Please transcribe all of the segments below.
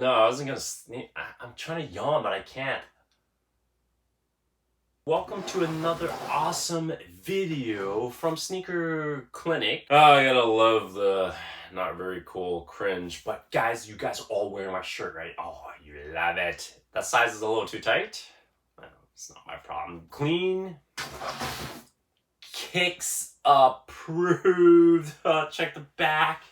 No, I wasn't gonna sneak. I'm trying to yawn, but I can't. Welcome to another awesome video from Sneaker Clinic. Oh, I gotta love the not very cool cringe. But guys, you guys all wearing my shirt, right? Oh, you love it. That size is a little too tight. Well, it's not my problem. Clean. Kicks approved. Check the back.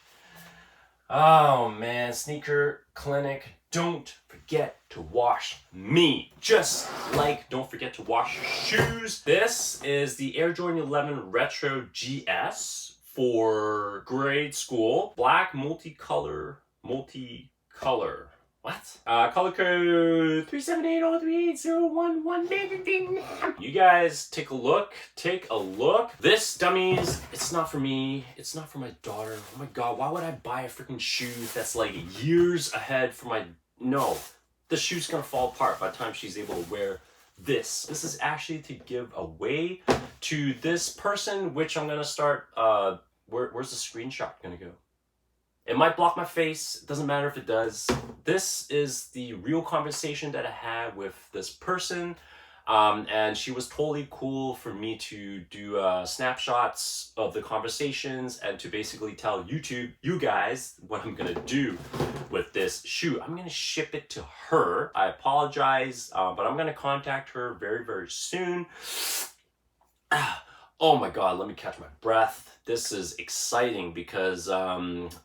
Oh man, Sneaker Clinic, don't forget to wash me. Just like don't forget to wash your shoes. This is the Air Jordan 11 Retro GS for grade school. Black multicolor. What? Color code 378038011. You guys take a look. This, dummies, it's not for me. It's not for my daughter. Oh my god, why would I buy a freaking shoe that's like years ahead for my... No, the shoe's gonna fall apart by the time she's able to wear this. This is actually to give away to this person, which I'm gonna start... Where's the screenshot gonna go? It might block my face, it doesn't matter if it does. This is the real conversation that I had with this person. And she was totally cool for me to do snapshots of the conversations and to basically tell YouTube, you guys, what I'm gonna do with this shoe. I'm gonna ship it to her. I apologize, but I'm gonna contact her very, very soon. Oh my god, let me catch my breath. This is exciting because,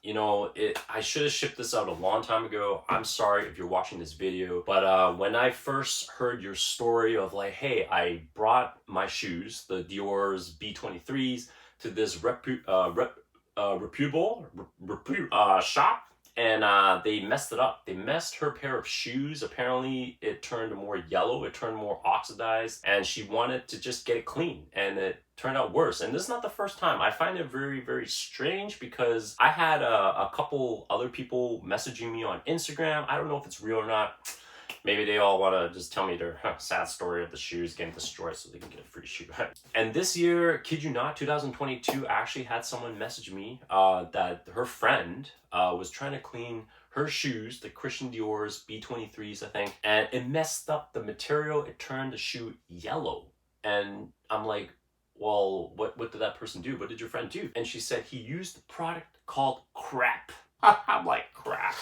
you know, I should have shipped this out a long time ago. I'm sorry if you're watching this video, but when I first heard your story of like, hey, I brought my shoes, the Diors B23s, to this reputable shop, and they messed it up. They messed her pair of shoes. Apparently, it turned more yellow, it turned more oxidized, and she wanted to just get it clean, and it turned out worse. And this is not the first time. I find it very, very strange because I had a couple other people messaging me on Instagram. I don't know if it's real or not. Maybe they all want to just tell me their sad story of the shoes getting destroyed so they can get a free shoe. And this year, kid you not, 2022, I actually had someone message me that her friend was trying to clean her shoes, the Christian Dior's B23s, I think, and it messed up the material. It turned the shoe yellow. And I'm like, well, what did that person do? What did your friend do? And she said he used a product called crap. I'm like, crap.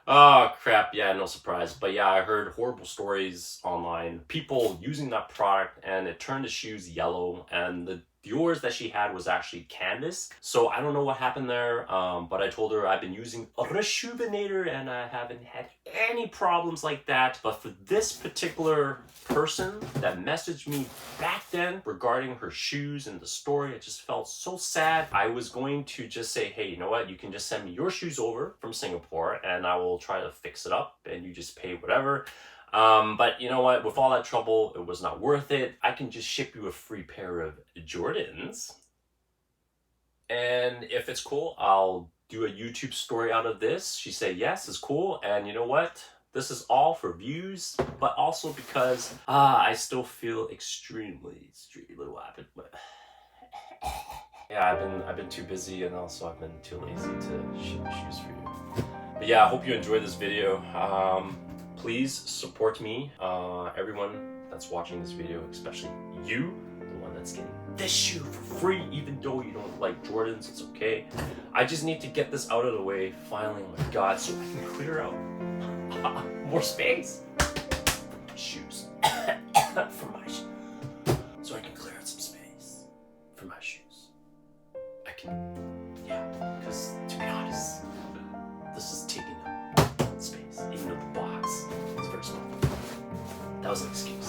Oh, crap. Yeah, no surprise. But yeah, I heard horrible stories online. People using that product and it turned the shoes yellow, and the Dior's that she had was actually canvas. So I don't know what happened there, but I told her I've been using a Rejuvenator and I haven't had any problems like that. But for this particular person that messaged me back then regarding her shoes and the story, I just felt so sad. I was going to just say, hey, you know what? You can just send me your shoes over from Singapore and I will try to fix it up and you just pay whatever. But you know what, with all that trouble, it was not worth it. I can just ship you a free pair of Jordans. And if it's cool, I'll do a YouTube story out of this. She said, yes, it's cool. And you know what? This is all for views, but also because I still feel extremely happy. Yeah, I've been too busy, and also I've been too lazy to ship shoes for you. But yeah, I hope you enjoyed this video. Please support me, everyone that's watching this video, especially you, the one that's getting this shoe for free, even though you don't like Jordans, it's okay. I just need to get this out of the way, finally, oh my god, so I can clear out more space for my shoes. So I can clear out some space for my shoes. I can, yeah, because to be honest, this is taking up space, even though the box is very small. That was an excuse.